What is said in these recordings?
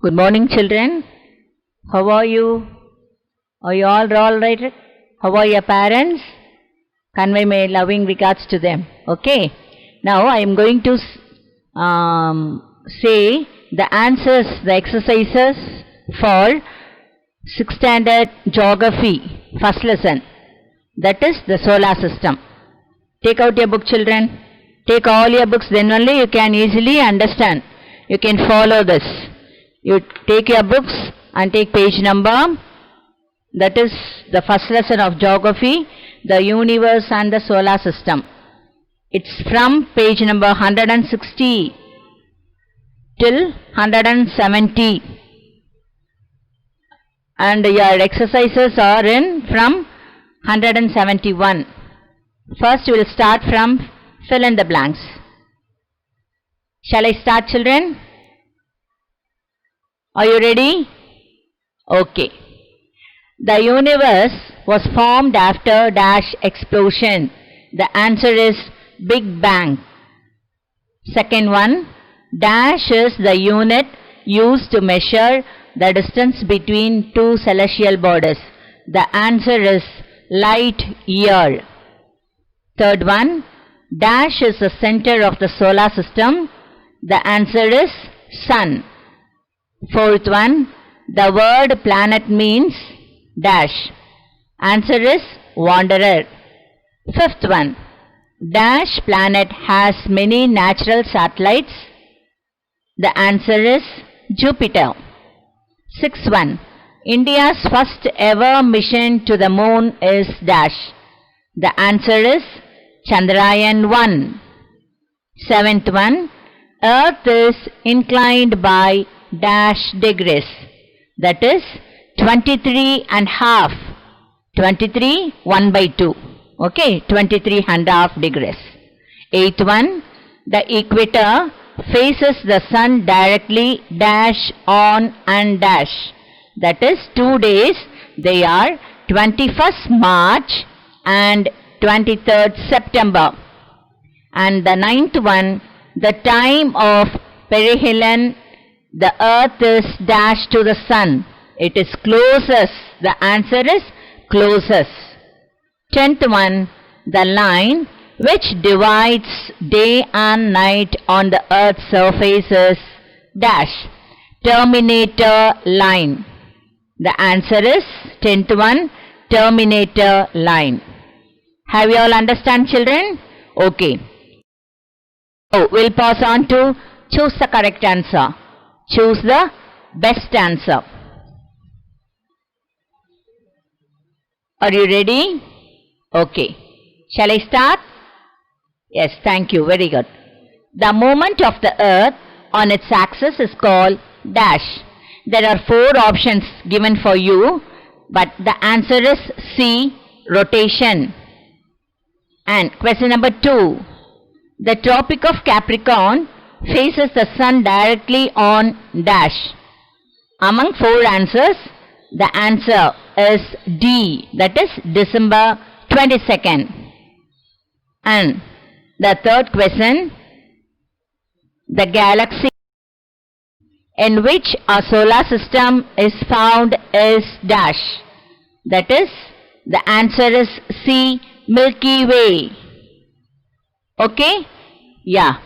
Good morning, children. How are you? Are you all right? How are your parents? Convey my loving regards to them. Okay. Now I am going to say the answers, the exercises for 6th standard geography, first lesson. That is the solar system. Take out your book, children. Take all your books, then only you can easily understand. You can follow this. You take your books and take page number. That is the first lesson of geography, the universe and the solar system. It's from page number 160 till 170. And your exercises are in from 171. First we will start from fill in the blanks. Shall I start, children? Are you ready? Okay. The universe was formed after dash explosion. The answer is Big Bang. Second one, dash is the unit used to measure the distance between two celestial bodies. The answer is light year. Third one, dash is the center of the solar system. The answer is sun. Fourth one, the word planet means dash. Answer is wanderer. Fifth one, dash planet has many natural satellites. The answer is Jupiter. Sixth one, India's first ever mission to the moon is dash. The answer is Chandrayaan-1. Seventh one, Earth is inclined by dash degrees. That is 23 and half. 23 1 by 2. Okay, 23 and half degrees. Eighth one, the equator faces the sun directly dash on and dash. That is 2 days. They are 21st March and 23rd September. And the ninth one, the time of perihelion, the earth is dash to the sun. It is closest. The answer is closest. 10th one, the line which divides day and night on the earth's surface is dash. Terminator line. The answer is 10th one, terminator line. Have you all understand, children? Okay. So we'll pass on to choose the correct answer. Choose the best answer. Are you ready? Okay. Shall I start? Yes, thank you. Very good. The movement of the earth on its axis is called dash. There are 4 options given for you, but the answer is C, rotation. And question number 2. The Tropic of Capricorn faces the sun directly on dash. Among 4 answers, the answer is D, that is December 22nd. And the third question, the galaxy in which our solar system is found is dash. That is, the answer is C, Milky Way. Okay? Yeah.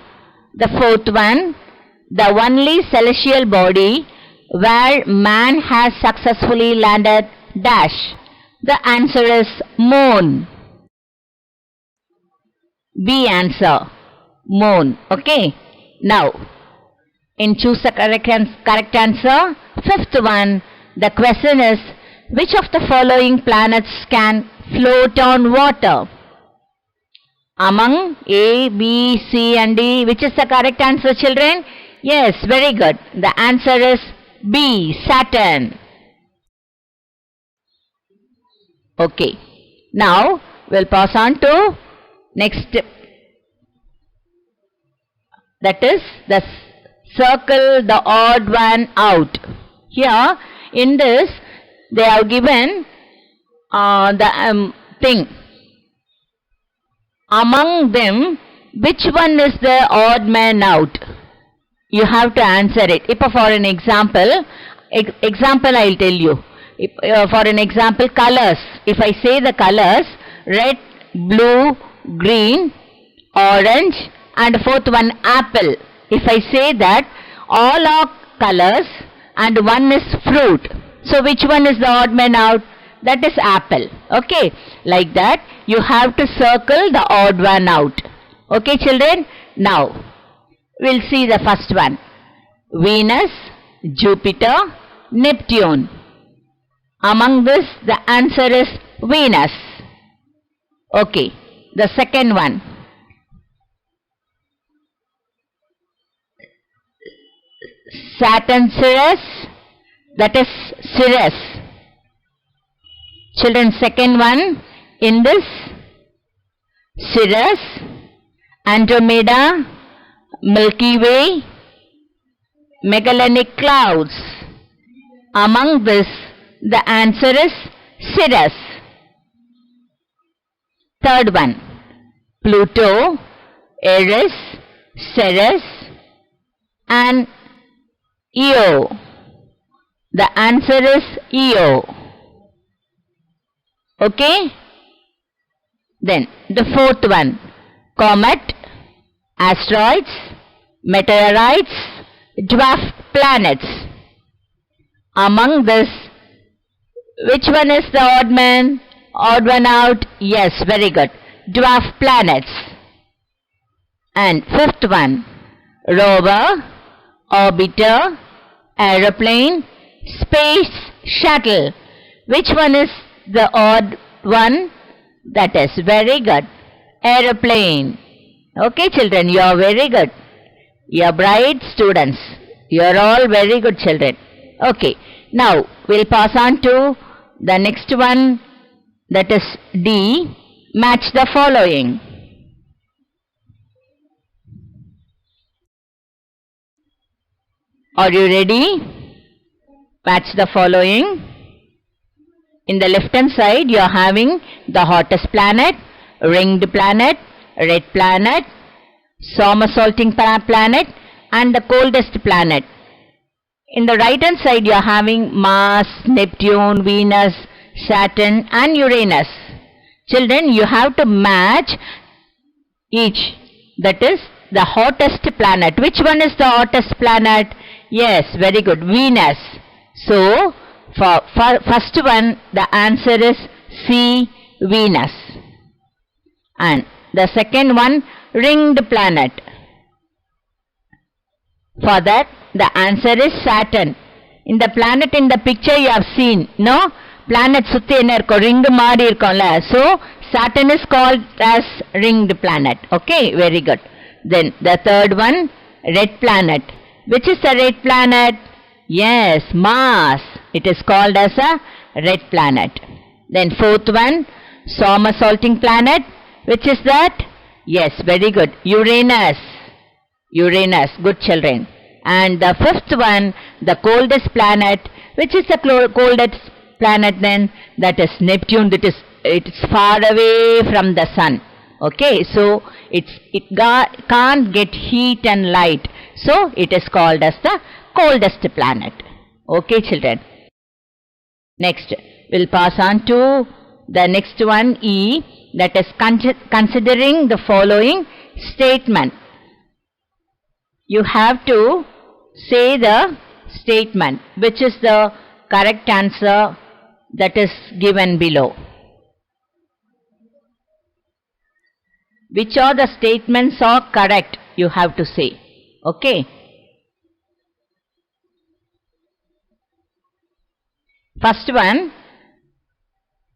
The fourth one, the only celestial body where man has successfully landed dash. The answer is moon. B answer, moon. Okay. Now, in choose the correct answer, fifth one, the question is, which of the following planets can float on water? Among A, B, C and D, which is the correct answer, children? Yes, very good. The answer is B, Saturn. Okay. Now, we'll pass on to next. That is the circle the odd one out. Here, in this, they have given the thing. Among them, which one is the odd man out? You have to answer it. If for an example, I will tell you. For an example, colors. If I say the colors, red, blue, green, orange, and fourth one, apple. If I say that all are colors and one is fruit, so which one is the odd man out? That is apple. Okay, like that you have to circle the odd one out. Okay, children. Now we'll see the first one. Venus, Jupiter, Neptune. Among this, the answer is Venus. Okay, the second one. Saturn, Sirius, that is Sirius. Children, second one in this, Sirius, Andromeda, Milky Way, Magellanic Clouds. Among this, the answer is Sirius. Third one, Pluto, Eris, Ceres, and Io. The answer is Io. Okay? Then the fourth one, comet, asteroids, meteorites, dwarf planets. Among this, which one is the odd man? Odd one out? Yes, very good. Dwarf planets. And fifth one, rover, orbiter, aeroplane, space shuttle. Which one is the odd one? That is very good. Aeroplane. Okay, children, you are very good. You are bright students. You are all very good children. Okay, now we'll pass on to the next one, that is D. Match the following. Are you ready? Match the following. In the left hand side, you are having the hottest planet, ringed planet, red planet, somersaulting planet, and the coldest planet. In the right hand side, you are having Mars, Neptune, Venus, Saturn, and Uranus. Children, you have to match each. That is the hottest planet. Which one is the hottest planet? Yes, very good. Venus. So, for first one, the answer is C, Venus. And the second one, ringed planet. For that, the answer is Saturn. In the planet in the picture you have seen, no? Planet sutti enna irukkom, ring maari irukkomla. So, Saturn is called as ringed planet. Okay, very good. Then the third one, red planet. Which is the red planet? Yes, Mars. It is called as a red planet. Then fourth one, somersaulting planet. Which is that? Yes, very good. Uranus. Uranus, good children. And the fifth one, the coldest planet. Which is the coldest planet then? That is Neptune. It's far away from the sun. Okay, so it can't get heat and light. So it is called as the coldest planet. Okay, children. Next, we'll pass on to the next one, E. That is considering the following statement. You have to say the statement, which is the correct answer that is given below. Which are the statements are correct, you have to say. Okay. First one,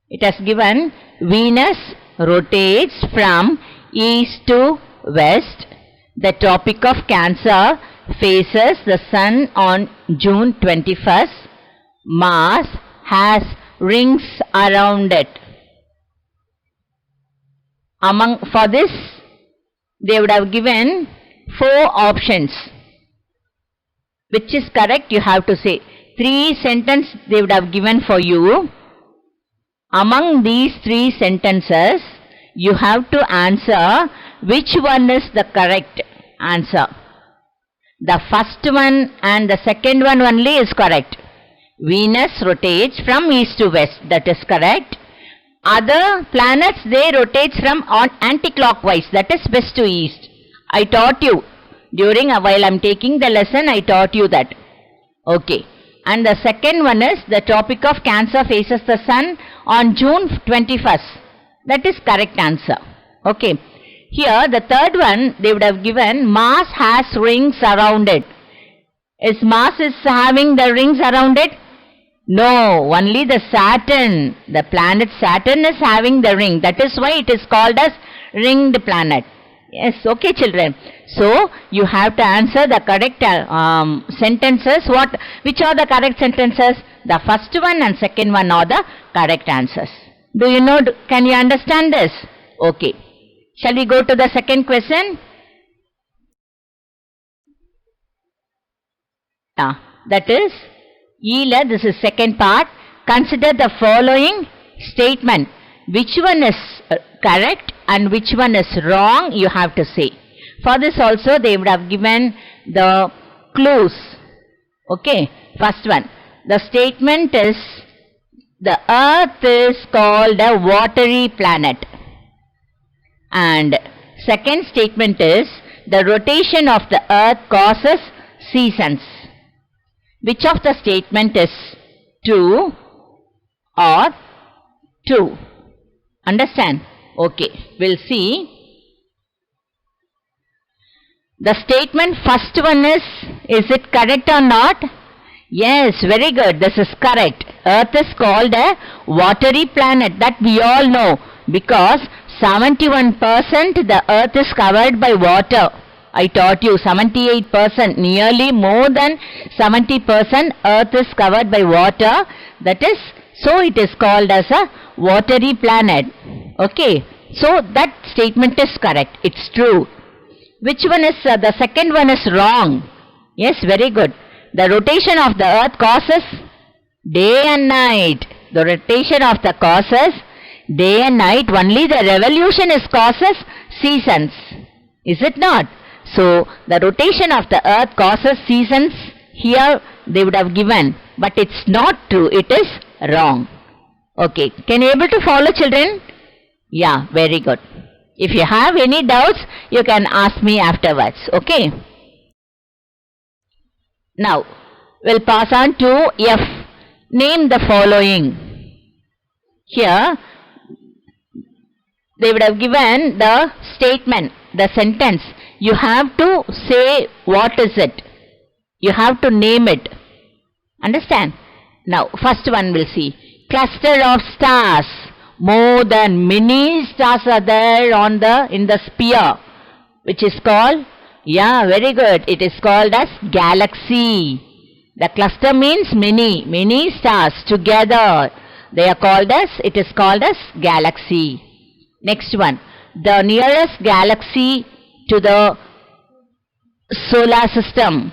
it has given Venus rotates from east to west. The Tropic of Cancer faces the sun on June 21st. Mars has rings around it. For this, they would have given 4 options. Which is correct, you have to say. 3 sentences they would have given for you. Among these 3 sentences, you have to answer which one is the correct answer. The first one and the second one only is correct. Venus rotates from east to west. That is correct. Other planets, they rotate from anti-clockwise. That is west to east. I taught you. While I am taking the lesson, I taught you that. Okay. And the second one is the Tropic of Cancer faces the sun on June 21st. That is correct answer. Okay. Here the third one they would have given Mars has rings around it. Is Mars is having the rings around it? No, only the Saturn. The planet Saturn is having the ring. That is why it is called as ringed planet. Yes, okay children. So, you have to answer the correct sentences. Which are the correct sentences? The first one and second one are the correct answers. Do you know, can you understand this? Okay. Shall we go to the second question? That is, Ela, this is second part. Consider the following statement. Which one is correct and which one is wrong, you have to say. For this also they would have given the clues. Okay, first one. The statement is, the earth is called a watery planet. And second statement is, the rotation of the earth causes seasons. Which of the statement is true or true? Understand? Okay, we'll see. The statement first one is it correct or not? Yes, very good. This is correct. Earth is called a watery planet. That we all know, because 71% the earth is covered by water. I taught you 78%, nearly more than 70% earth is covered by water. That is, so it is called as a watery planet. Okay, so that statement is correct. It's true. Which one is, the second one is wrong. Yes, very good. The rotation of the earth causes day and night. The rotation of the causes day and night. Only the revolution is causes seasons. Is it not? So, the rotation of the earth causes seasons. Here they would have given. But it's not true. It is wrong. Okay. Can you able to follow, children? Yeah, very good. If you have any doubts, you can ask me afterwards. Okay. Now, we'll pass on to F. Name the following. Here, they would have given the statement, the sentence. You have to say what is it. You have to name it. Understand? Now, first one we'll see. Cluster of stars. More than many stars are there in the sphere, which is called, yeah, very good. It is called as galaxy. The cluster means many stars together. They are called as, it is called as galaxy. Next one. The nearest galaxy to the solar system.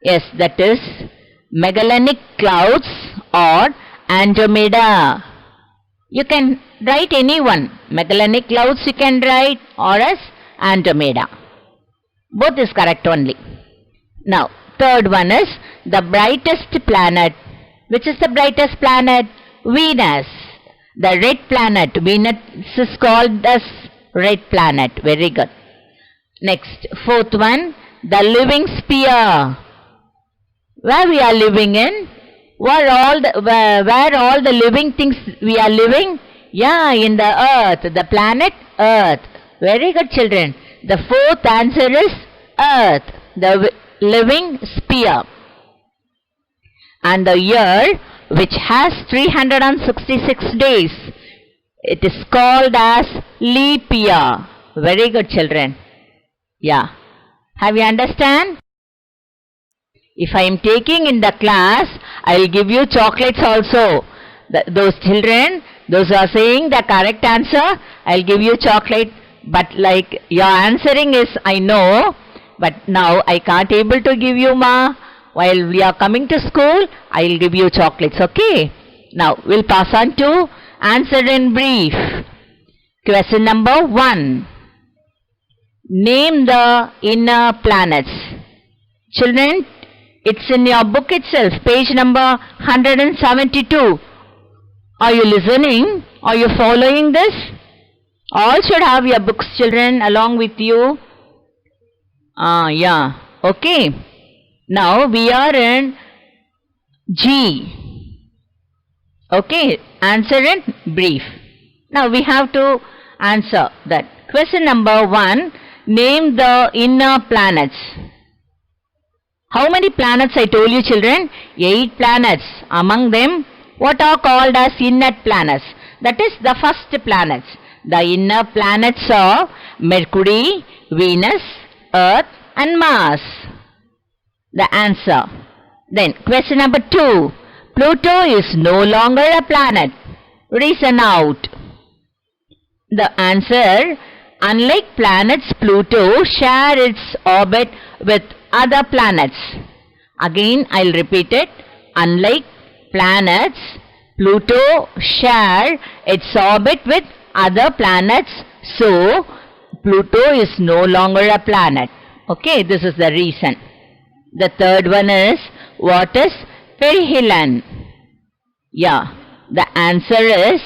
Yes, that is Magellanic Clouds or Andromeda. You can write any one. Magellanic Clouds you can write, or as Andromeda. Both is correct only. Now, third one is the brightest planet. Which is the brightest planet? Venus. The red planet. Venus is called as red planet. Very good. Next, fourth one, the living sphere. Where we are living in? Where all the living things we are living? Yeah, in the earth, the planet Earth. Very good, children. The fourth answer is Earth, the living sphere. And the year, which has 366 days, it is called as leap year. Very good, children. Yeah. Have you understand? If I am taking in the class, I will give you chocolates also. Those children, those who are saying the correct answer, I will give you chocolate. But like your answering is, I know, but now I can't able to give you, ma. While we are coming to school, I will give you chocolates, okay? Now, we'll pass on to answer in brief. Question number 1. Name the inner planets. Children, it's in your book itself, page number 172. Are you listening? Are you following this? All should have your books, children, along with you. Yeah. Okay. Now we are in G. Okay. Answer in brief. Now we have to answer that. Question number 1. Name the inner planets. How many planets I told you, children? 8 planets. Among them, what are called as inner planets? That is the first planets. The inner planets are Mercury, Venus, Earth and Mars. The answer. Then question number 2. Pluto is no longer a planet. Reason out. The answer. Unlike planets, Pluto share its orbit with other planets. Again, I'll repeat it. Unlike planets, Pluto share its orbit with other planets. So, Pluto is no longer a planet. Okay, this is the reason. The third one is, what is perihelion? Yeah, the answer is,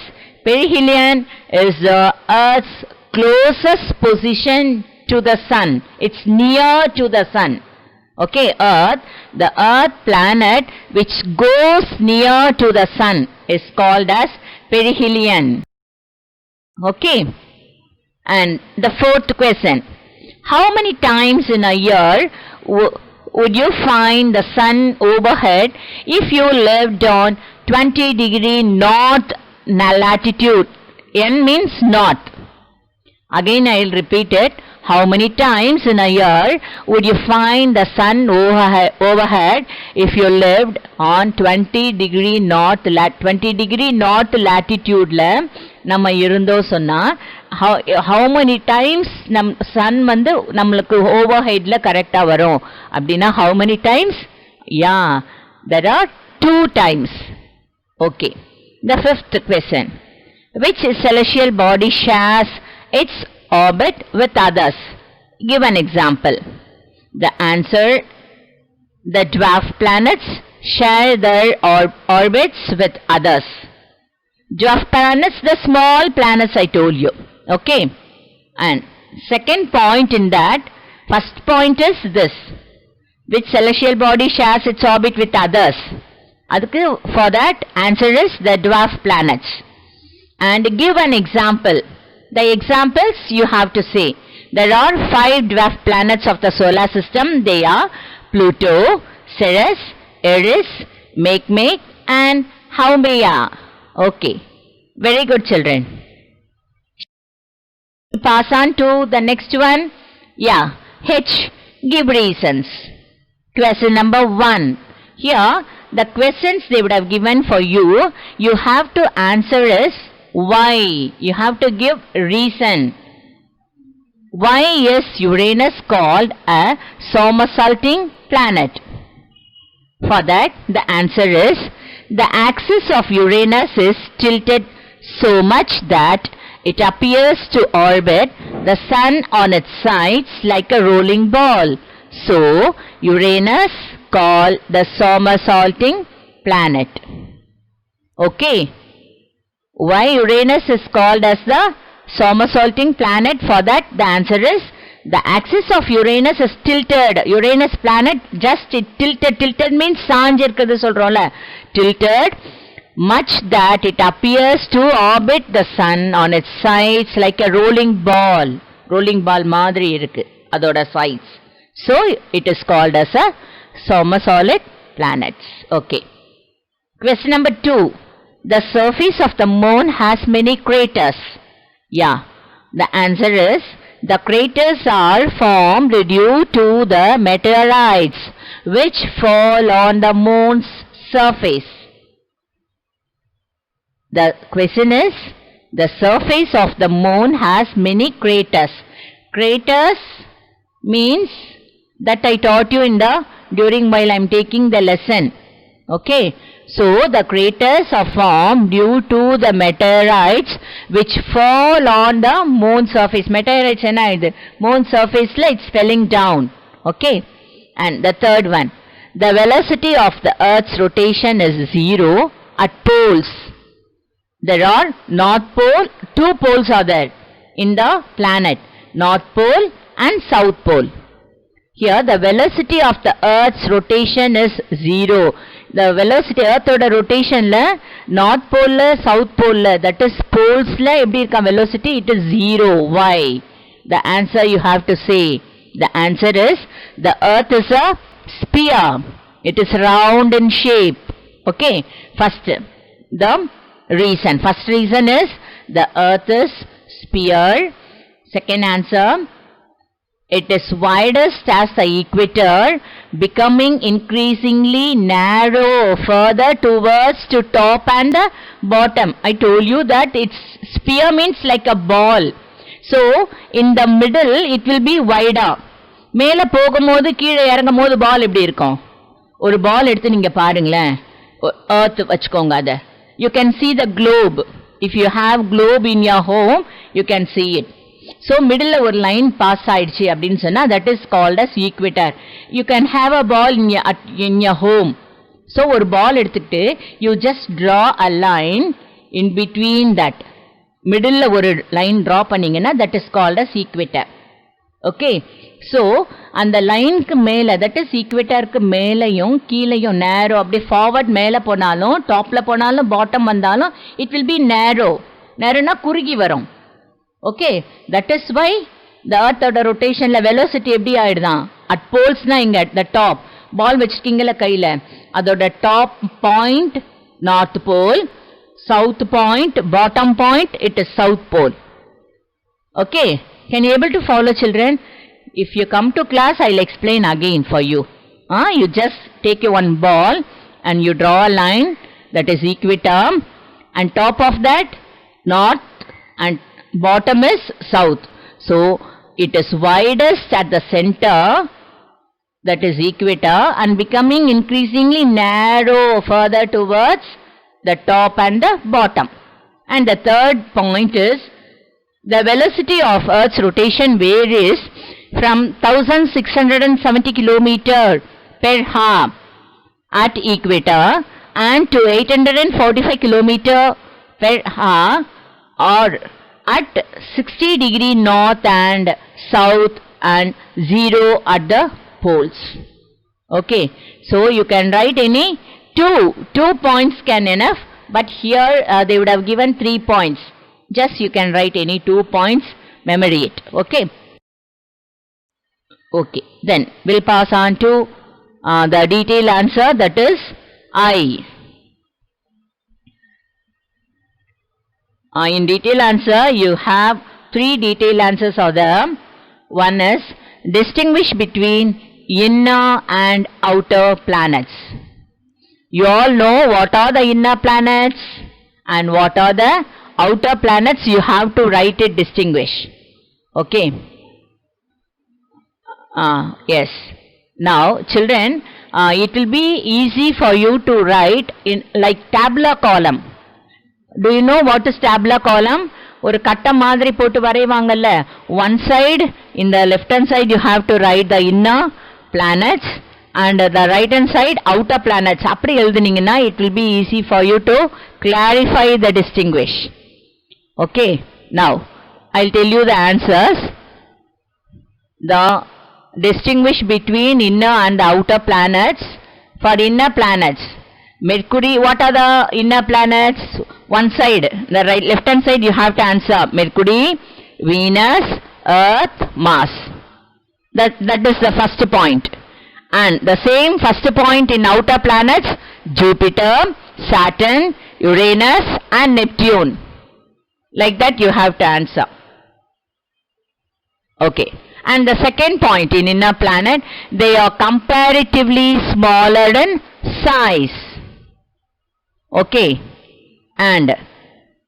perihelion is the Earth's closest position to the sun. It's near to the sun. Okay, Earth, the Earth planet which goes near to the sun is called as perihelion. Okay, and the fourth question. How many times in a year would you find the sun overhead if you lived on 20° north latitude? N means north. Again, I will repeat it. How many times in a year would you find the sun overhead if you lived on 20° north latitude la நம்ம இருந்தோ சொன்னா how many times sun வந்து நமக்கு overhead ல கரெக்ட்டா வரும் அப்படினா how many times? Yeah, there are 2 times. Okay. The fifth question. Which celestial body shares its orbit with others? Give an example. The answer, the dwarf planets share their orbits with others. Dwarf planets, the small planets I told you. Okay. And second point in that, first point is this. Which celestial body shares its orbit with others? For that, answer is the dwarf planets. And give an example. The examples you have to say. There are 5 dwarf planets of the solar system. They are Pluto, Ceres, Eris, Makemake and Haumea. Okay. Very good, children. Pass on to the next one. Yeah. H. Give reasons. Question number 1. Here, the questions they would have given for you, you have to answer is why. You have to give reason. Why is Uranus called a somersaulting planet? For that, the answer is, the axis of Uranus is tilted so much that it appears to orbit the sun on its sides like a rolling ball. So, Uranus called the somersaulting planet. Okay. Why Uranus is called as the somersaulting planet? For that, the answer is, the axis of Uranus is tilted. Uranus planet just tilted. Tilted means saanjirukadhu solrola. Tilted much that it appears to orbit the sun on its sides like a rolling ball. Rolling ball madri irukku adoda sides. So it is called as a somersaulted planets. Okay. Question number 2. The surface of the moon has many craters. Yeah. The answer is, the craters are formed due to the meteorites which fall on the moon's surface. The question is, the surface of the moon has many craters. Craters means that I taught you in the during while I am taking the lesson. Okay. So the craters are formed due to the meteorites which fall on the moon surface. Meteorites enna idu? Moon surface la it's falling down. Okay. And the third one, the velocity of the Earth's rotation is 0 at poles. There are North Pole, 2 poles are there in the planet, North Pole and South Pole. Here the velocity of the Earth's rotation is 0. The velocity Earth oda rotation la North Pole la South Pole la, that is poles la eppadi irukka velocity, it is 0. Why? The answer you have to say. The answer is the Earth is a sphere. It is round in shape. Okay. First reason is the Earth is sphere. Second answer, it is widest as the equator, becoming increasingly narrow further towards to top and the bottom. I told you that its sphere means like a ball. So in the middle it will be wider. மேல போகும்போது கீழே இறங்கும்போது பால் எப்படி இருக்கும்? ஒரு பால் எடுத்து நீங்க பாருங்களேன், earth வச்சுக்கோங்க அத. You can see the globe. If you have globe in your home, you can see it. So middle ஒரு line pass ஆயிடுச்சு அப்படின்னு சொன்னா that is called as equator. You can have a ball in your home. So ஒரு ball எடுத்துட்டு you just draw a line in between that. Middle ஒரு line draw பண்ணீங்கன்னா that is called as equator. Okay. So அந்த லைனுக்கு மேல, that is equatorக்கு மேலையும் கீழையும் narrow, அப்படி forward மேல போனாலும் டாப்ல போனாலும் பாட்டம் வந்தாலும் it will be narrow. narrowனா குறுகி வரும். Okay, that is why the earth oda rotation la velocity எப்படி ஆயிடுதான்? At poles na இங்க at the top, ball வச்சிட்டீங்கல கையில, அதோட top point north pole, south point, bottom point, it is south pole. Okay, can you able to follow, children? If you come to class, I'll explain again for you. You just take one ball and you draw a line, that is equator, and top of that north and bottom is south. So it is widest at the center, that is equator, and becoming increasingly narrow further towards the top and the bottom. And the third point is the velocity of Earth's rotation varies from 1670 km per hour at equator and to 845 km per hour or at 60 degree north and south and 0 at the poles. Okay, so you can write any two points can enough, but here they would have given 3 points. Just you can write any 2 points, memory it. Okay. Okay, then we'll pass on to the detailed answer, that is I. In detailed answer, you have 3 detailed answers are there. One is distinguish between inner and outer planets. You all know what are the inner planets and what are the outer planets. You have to write it, distinguish. Okay. Yes. Now, children, it will be easy for you to write in like tabular column. Do you know what is tabular column? ஒரு கட்டம் மாதிரி போட்டு வரைவாங்கல்ல. One side, in the left hand side you have to write the inner planets and the right hand side outer planets. அப்படி எழுதுனீங்கன்னா it will be easy for you to clarify the distinguish. Okay. Now, I'll tell you the answers. The distinguish between inner and the outer planets. For inner planets, Mercury, what are the inner planets? One side, the right left hand side you have to answer Mercury, Venus, Earth, Mars. That is the first point. And the same first point in outer planets, Jupiter, Saturn, Uranus and Neptune. Like that you have to answer. Okay. And the second point in inner planet, they are comparatively smaller in size. Okay. And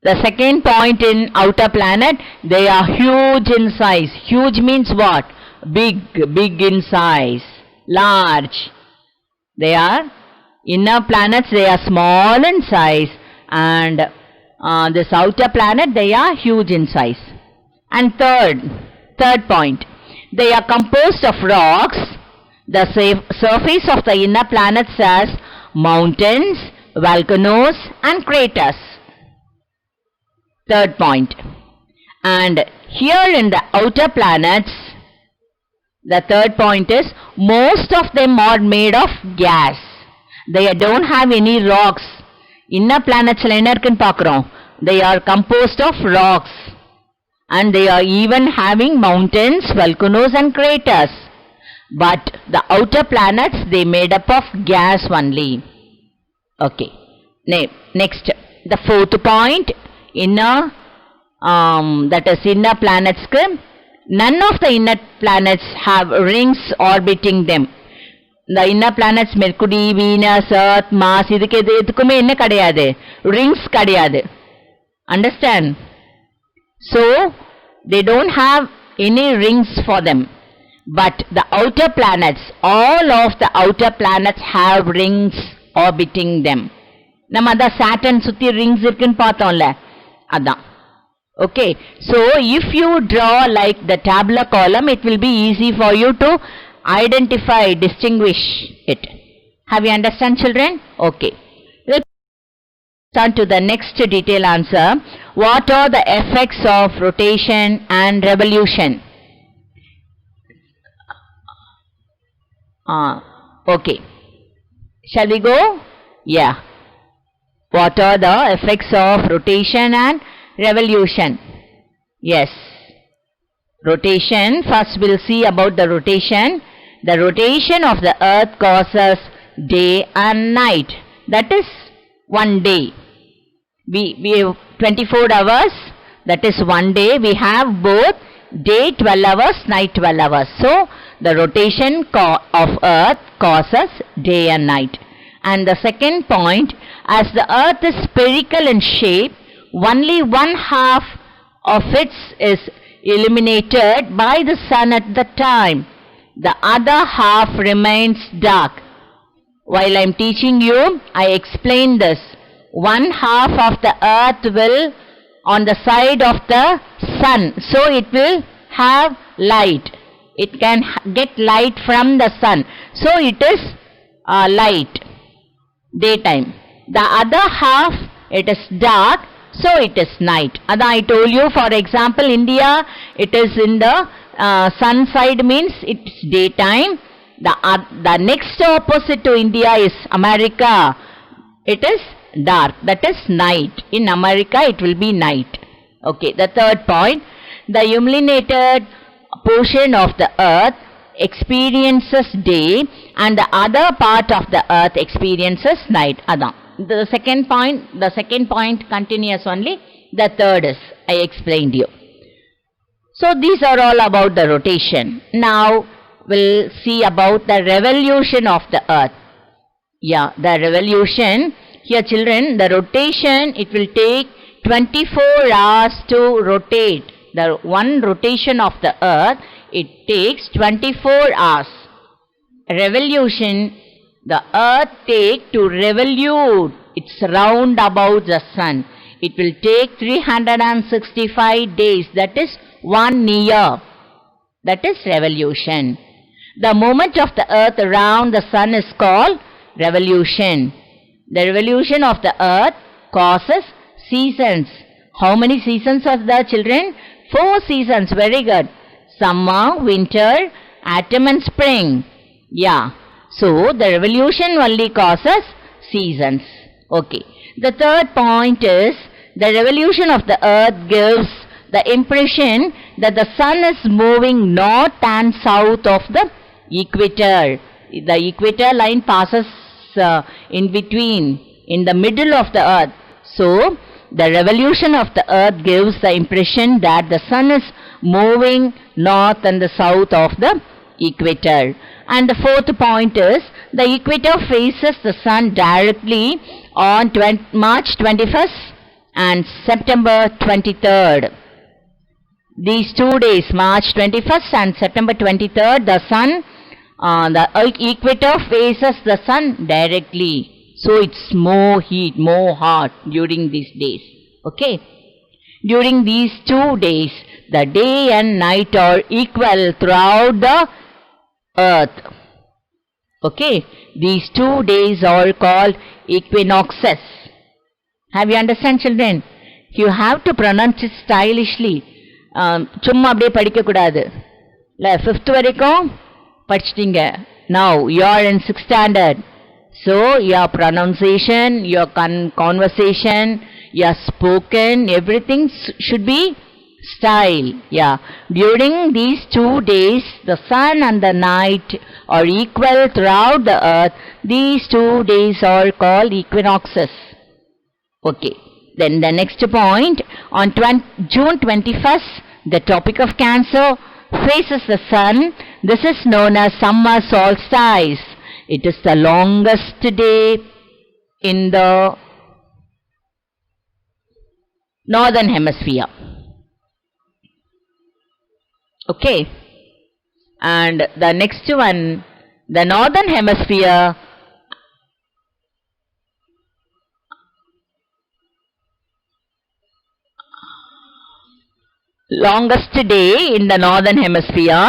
the second point in outer planet, they are huge in size. Huge means what? Big in size. Large. They are Inner planets, they are small in size, and this outer planet, they are huge in size. And third point, they are composed of rocks. The surface of the inner planets has mountains, volcanoes, and craters. Third point. And here in the outer planets, the third point is, most of them are made of gas. They don't have any rocks. Inner planets, they are composed of rocks. And they are even having mountains, volcanoes, and craters. But the outer planets, they made up of gas only. Okay. Next, the fourth point, inner, that is inner planets. None of the inner planets have rings orbiting them. The inner planets, Mercury, Venus, Earth, Mars, rings kadiyade. Understand? So, they don't have any rings for them. But the outer planets, all of the outer planets have rings orbiting them. Namada Saturn sutti rings irukku paathomla. Adan. Okay. So, if you draw like the tabular column, it will be easy for you to identify, distinguish it. Have you understand, children? Okay. Let's turn to the next detailed answer. What are the effects of rotation and revolution? Okay. Shall we go? Yeah. What are the effects of rotation and revolution? Yes. Rotation. First we'll see about the rotation. The rotation of the earth causes day and night. That is one day. We have 24 hours. That is one day. We have both day 12 hours, night 12 hours. So, the rotation of earth causes day and night. And the second point, as the earth is spherical in shape, only one half of it is illuminated by the sun at the time. The other half remains dark. While I am teaching you, I explain this. One half of the earth will on the side of the sun. So it will have light. It can get light from the sun. So it is light, daytime. The other half, it is dark, so it is night. As I told you, for example, India, it is in the sun side, means it's daytime. The next opposite to India is America. It is dark, that is night. In America, it will be night. Okay, the third point, the illuminated portion of the earth experiences day and the other part of the earth experiences night. Adan. The second point continues only. The third is, I explained you. So these are all about the rotation. Now we'll see about the revolution of the earth. Yeah, the revolution. Here children, the rotation, it will take 24 hours to rotate. The one rotation of the earth, it takes 24 hours. Revolution, the earth take to revolute its round about the sun. It will take 365 days, that is 1 year. That is revolution. The movement of the earth around the sun is called revolution. The revolution of the earth causes seasons. How many seasons are there, children? 4 seasons, very good. Summer, winter, autumn and spring. Yeah. So, the revolution only causes seasons. Okay. The third point is, the revolution of the earth gives the impression that the sun is moving north and south of the equator. The equator line passes in between, in the middle of the earth. So, the revolution of the earth gives the impression that the sun is moving north and the south of the equator. And the fourth point is, the equator faces the sun directly on March 21st and September 23rd. These 2 days, March 21st and September 23rd, the sun, the equator faces the sun directly. So it's more heat, more hot during these days. Okay. During these 2 days, the day and night are equal throughout the earth. Okay. These 2 days are called equinoxes. Have you understand, children? You have to pronounce it stylishly. சும்மா அப்படியே படிக்க கூடாது. இல்ல 5th வரைக்கும் படிச்சிட்டீங்க. Now you are in 6th standard. So your pronunciation, your conversation, your spoken, everything should be style. Yeah. During these 2 days, the sun and the night are equal throughout the earth. These 2 days are called equinoxes. Okay. Then the next point, on June 21st, the topic of Cancer faces the sun. This is known as summer solstice. It is the longest day in the northern hemisphere. Okay. And the next one, the northern hemisphere longest day in the northern hemisphere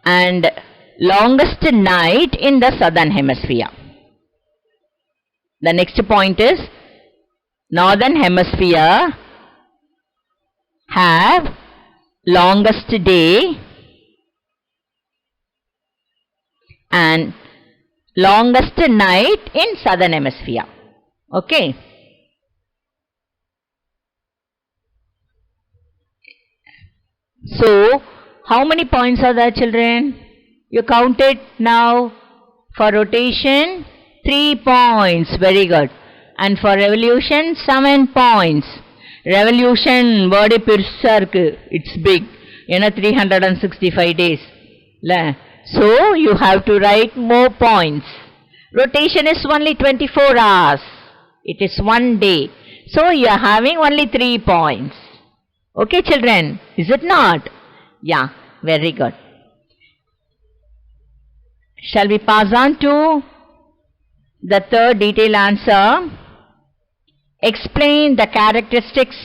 and longest night in the southern hemisphere. The next point is northern hemisphere have longest day and longest night in southern hemisphere. Okay. So, how many points are there, children? You count it now. For rotation, 3 points. Very good. And for revolution, 7 points. Revolution, body பெருசாருக்கு. It's big. 365 days. So, you have to write more points. Rotation is only 24 hours. It is 1 day. So, you are having only 3 points. Okay, children, is it not? Yeah, very good. Shall we pass on to the third detailed answer? Explain the characteristics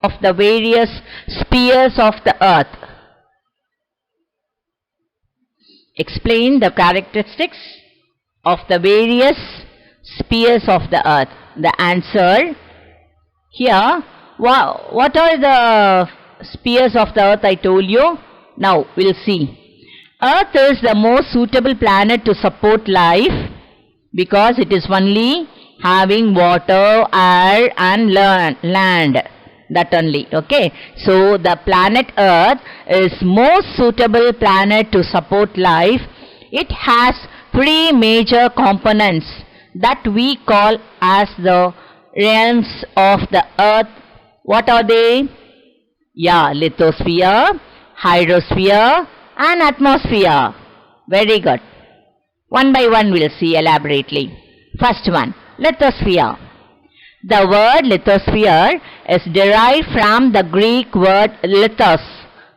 of the various spheres of the earth. Explain the characteristics of the various spheres of the earth. The answer here, what are the spheres of the earth I told you? Now we'll see. Earth is the most suitable planet to support life because it is only having water, air and land. That only. Okay. So the planet Earth is most suitable planet to support life. It has 3 major components that we call as the realms of the earth. What are they? Yeah, lithosphere, hydrosphere and atmosphere. Very good. One by one we'll see elaborately. First one, lithosphere. The word lithosphere is derived from the Greek word lithos,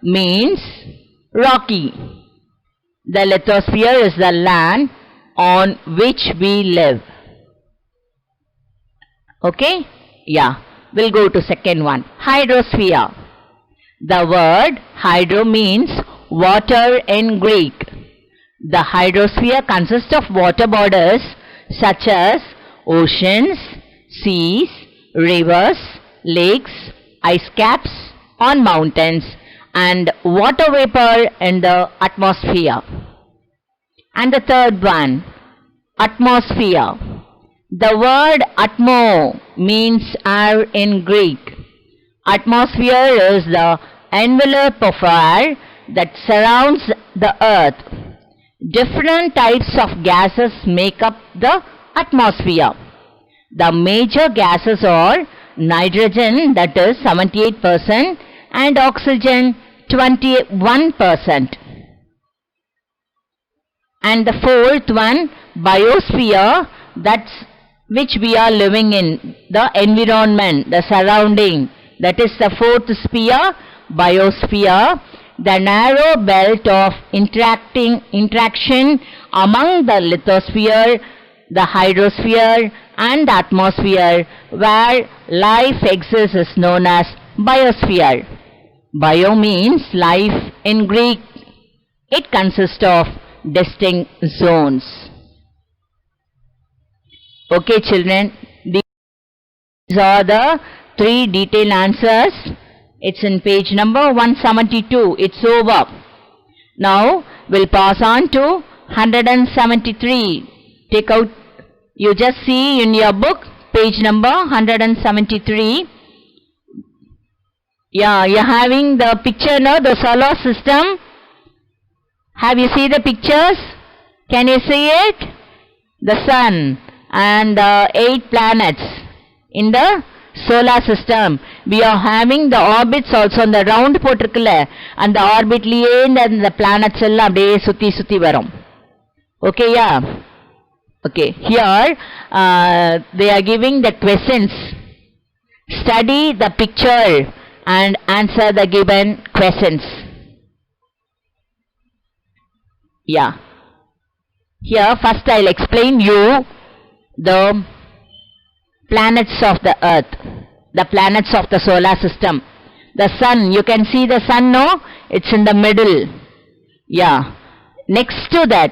means rocky. The lithosphere is the land on which we live. Okay? Yeah. We'll go to second one, hydrosphere. The word hydro means water in Greek. The hydrosphere consists of water bodies such as oceans, seas, rivers, lakes, ice caps on mountains and water vapor in the atmosphere. And the third one, atmosphere. The word atmo means air in Greek. Atmosphere is the envelope of air that surrounds the earth. Different types of gases make up the atmosphere. The major gases are nitrogen, that is 78%, and oxygen 21%. And the fourth one, biosphere, that's which we are living in, the environment, the surrounding, that is the fourth sphere, biosphere, the narrow belt of interaction among the lithosphere the hydrosphere and the atmosphere where life exists is known as biosphere. Bio means life in Greek. It consists of distinct zones. Okay children, these are the 3 detailed answers. It's in page number 172. It's over. Now we'll pass on to 173. Take out, you just see in your book, page number 173. Yeah, you're having the picture now, the solar system. Have you seen the pictures? Can you see it? The sun and the 8 planets in the solar system. We are having the orbits also on the round போட்டிருக்குல அந்த orbitலயே இந்த planets எல்லாம் அப்படியே சுத்தி சுத்தி வரும். Okay, yeah. Okay, here they are giving the questions. Study the picture and answer the given questions. Yeah. Here first I'll explain you the planets of the earth, the planets of the solar system. The sun, you can see the sun, no? It's in the middle. Yeah. Next to that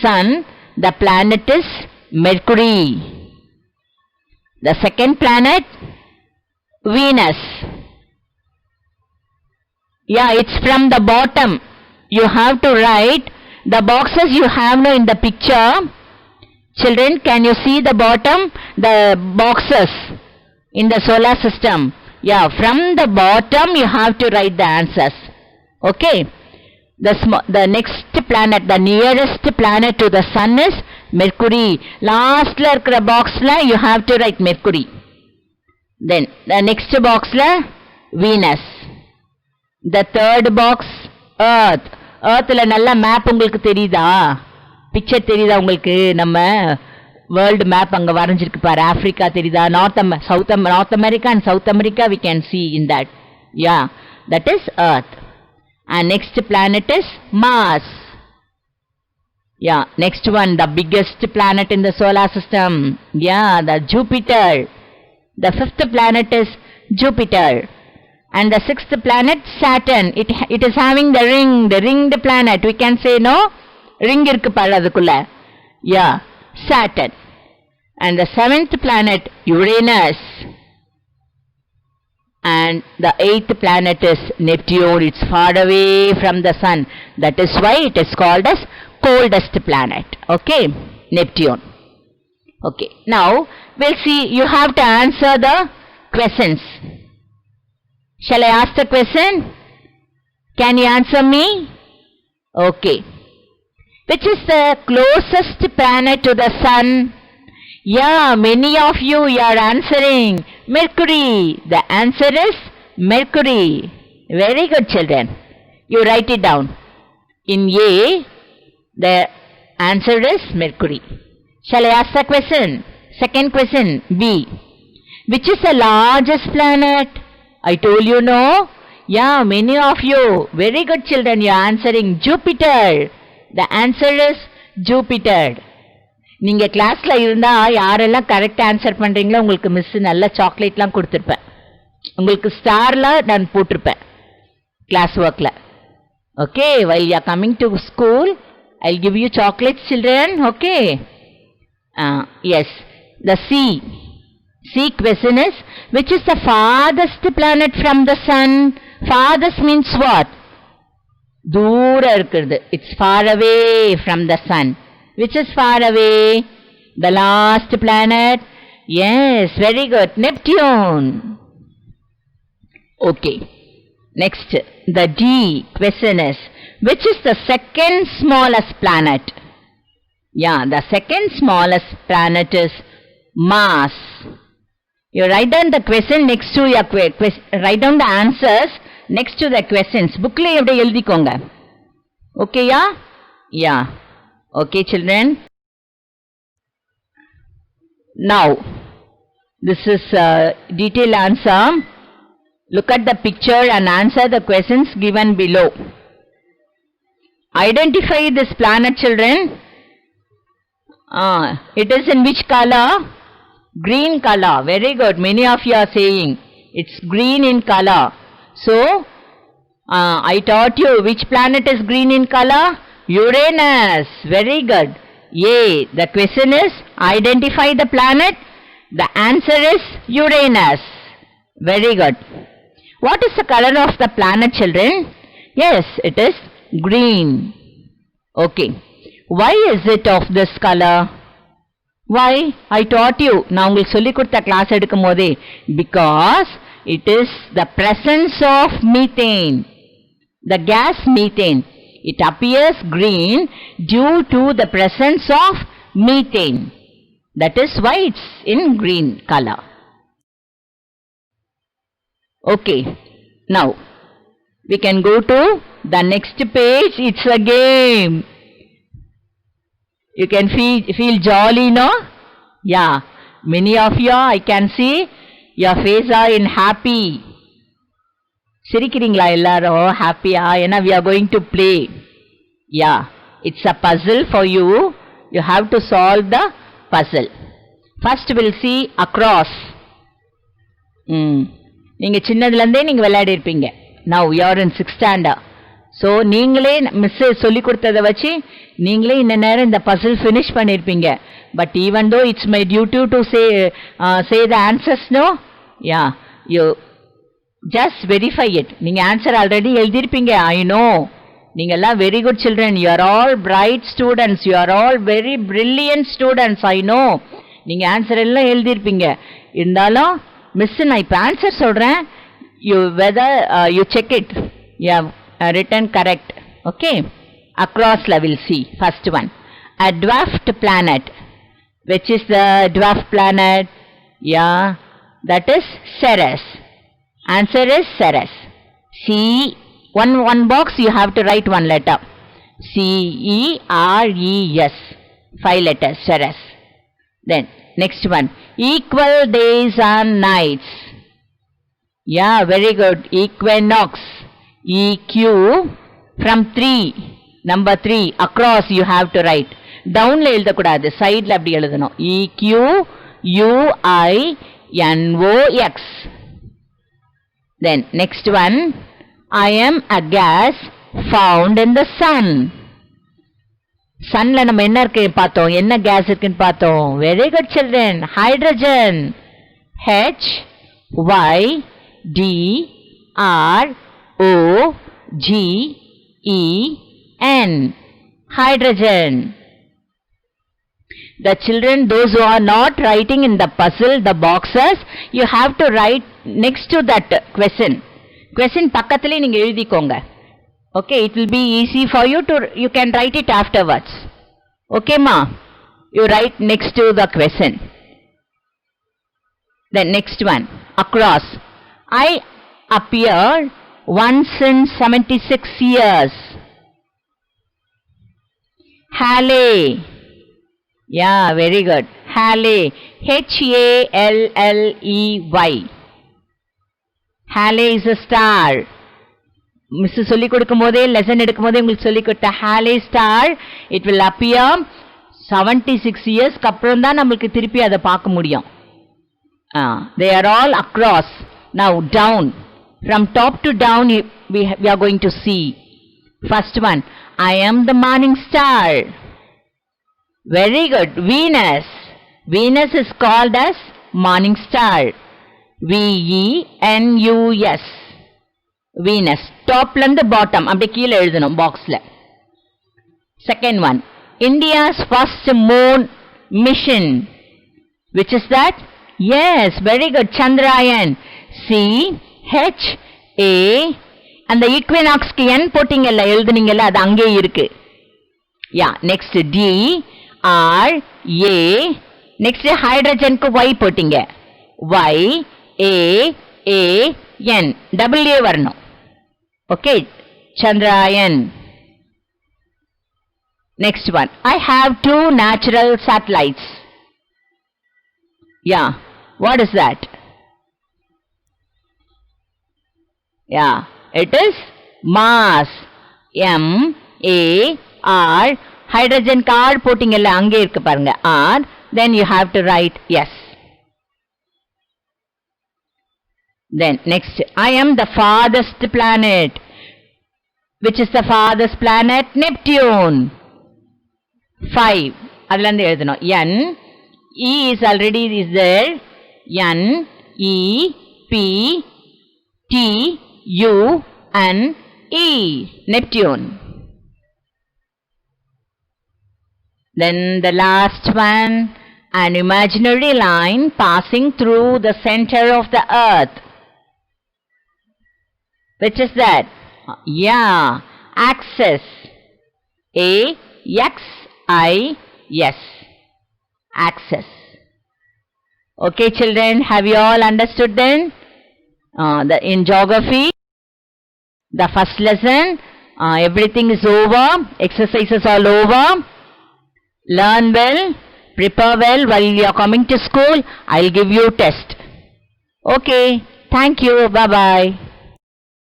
sun, the planet is Mercury. The second planet, Venus. Yeah, it's from the bottom. You have to write the boxes you have now in the picture. Children, can you see the bottom? The boxes in the solar system. Yeah, from the bottom you have to write the answers. Okay. The next planet, the nearest planet to the sun is Mercury. Last box la you have to write Mercury. Then the next box la Venus. The third box Earth. Earth la nalla map உங்களுக்கு தெரியுதா? Picture தெரியுதா உங்களுக்கு? நம்ம world map அங்க வரைஞ்சிருக்கு பாரு. Africa தெரியுதா? North America and South America we can see in that. Yeah, that is Earth. And next planet is Mars. Yeah, next one, the biggest planet in the solar system. Yeah, the Jupiter. The 5th planet is Jupiter. And the 6th planet, Saturn. It is having the ringed planet. We can say, no? Ring irukku paru adukulla. Yeah, Saturn. And the 7th planet, Uranus. And the 8th planet is Neptune. It's far away from the sun. That is why it is called as coldest planet. Okay, Neptune. Okay, now we'll see. You have to answer the questions. Shall I ask the question? Can you answer me? Okay. Which is the closest planet to the sun? Yeah, many of you are answering Mercury. The answer is Mercury. Very good, children. You write it down. In A, the answer is Mercury. Shall I ask the question? Second question, B. Which is the largest planet? I told you, no? Yeah, many of you. Very good, children. You are answering Jupiter. The answer is Jupiter. நீங்க கிளாஸ்ல இருந்தா யாரெல்லாம் correct answer பண்றீங்களோ உங்களுக்கு miss நல்ல சாக்லேட்லாம் கொடுத்துருப்பேன். உங்களுக்கு ஸ்டார்ல நான் போட்டிருப்பேன் கிளாஸ் ஒர்க்ல. Okay, while you are coming to school, I'll give you chocolates, children. Okay. Yes. The C question is, which is the farthest planet from the sun? Farthest means what? தூர இருக்குது. It's far away from the sun. Which is far away? The last planet? Yes, very good. Neptune. Okay. Next, the D question is, which is the second smallest planet? Yeah, the second smallest planet is Mars. You write down the question next to your question. Write down the answers next to the questions. Bookle eppadi eludhikonga. Okay, yeah? Yeah. Okay, children. Now, this is a detailed answer. Look at the picture and answer the questions given below. Identify this planet, children. It is in which color? Green color. Very good. Many of you are saying it's green in color. So, I taught you which planet is green in color? Uranus. Very good. Yay. The question is identify the planet. The answer is Uranus. Very good. What is the color of the planet, children? Yes, it is green. Okay. Why is it of this color? Why? I taught you. நான் உங்களுக்கு சொல்லி கொடுத்த class எடுக்கும் போதே because it is the presence of methane. The gas methane. It appears green due to the presence of methane. That is why it's in green color. Okay. Now, we can go to the next page. It's a game. You can feel jolly, no? Yeah. Many of you, I can see your face are in happy. சிரிக்கிறீங்களா எல்லாரும் ஹாப்பியா ஏன்னா we are going to play. Yeah. It's a puzzle for you. You have to solve the puzzle. First we'll see across. நீங்க சின்னதுல இருந்தே நீங்க விளையாடி இருப்பீங்க. Now you are in 6th standard. So நீங்களே மிஸ் சொல்லி கொடுத்ததை வச்சு நீங்களே இந்த நேரம் இந்த puzzle finish பண்ணிருப்பீங்க. But even though it's my duty to say the answers, no? Yeah, you just verify it. நீங்க answer already எழுதிருப்பீங்க. I know. நீங்க எல்லாம் very good children. You are all bright students. You are all very brilliant students. I know. நீங்க answer எல்லாம் எழுதிருப்பீங்க. இருந்தாலும் miss நான் இப்ப answer சொல்றேன். You whether you check it. Yeah, written correct. Okay. Across level C. First one. A dwarfed planet. Which is the dwarf planet? Yeah, that is Ceres. Answer is Ceres. C. One box you have to write one letter. Ceres. 5 letters. Ceres. Then next one. Equal days and nights. Yeah, very good. Equinox. EQ from 3. Number 3. Across you have to write. Down la எழுத கூடாது. Side la அப்படி எழுதணும். EQUINOX. Then next one. I am a gas found in the sun. Sunல நம்ம என்ன இருக்கு பார்த்தோம். என்ன gas இருக்குன்னு பார்த்தோம். Very good children. Hydrogen. HYDROGEN. Hydrogen. The children, those who are not writing in the puzzle, the boxes, you have to write next to that question. Question பக்கத்திலே நீங்க எழுதிக்கோங்க. Okay, it will be easy for you to, you can write it afterwards. Okay, ma? You write next to the question. The next one, across. I appeared once in 76 years. Halley. Yeah, very good. Halley. HALLEY. Halley is a star. Miss சொல்லி கொடுக்கும் போதே lesson எடுக்கும் போதே உங்களுக்கு சொல்லி கொடுத்த Halley star, it will appear 76 years அப்புறம் தான் நமக்கு திருப்பி அதை பார்க்க முடியும். They are all across. Now down. From top to down we are going to see. First one. I am the morning star. Very good. Venus. Venus is called as morning star. VENUS. Venus. Top and the bottom. அப்படி கீழே எழுதணும் boxல. Second one. India's first moon mission. Which is that? Yes, very good. Chandrayaan. CHA. அந்த ஈக்வினாக்ஸ்க்கு N போட்டிங்கல்ல எழுதுனீங்கல்ல அது அங்கே இருக்கு. Yeah, next DRA. Next ஹைட்ரஜனுக்கு Y போட்டிங்க. YAAN. double A வரணும். Okay, Chandrayaan. Next one. I have 2 natural satellites. Yeah, what is that? Yeah, it is Mars. MARS. hydrogen card போட்டிங்கல்ல அங்கே இருக்கு பாருங்க R, then you have to write yes. Then next, I am the farthest planet. Which is the farthest planet? Neptune. 5. அதுல இருந்து எழுதணும். N, E is already is there. N, E, P, T, U, N, E. Neptune. Then the last one, an imaginary line passing through the center of the earth. Which is that? Yeah, axis. A-X-I-S. Axis. Okay, children, have you all understood then? In geography, the first lesson, everything is over, exercises all over. Learn well, prepare well while you are coming to school. I'll give you test. Okay, thank you, bye-bye.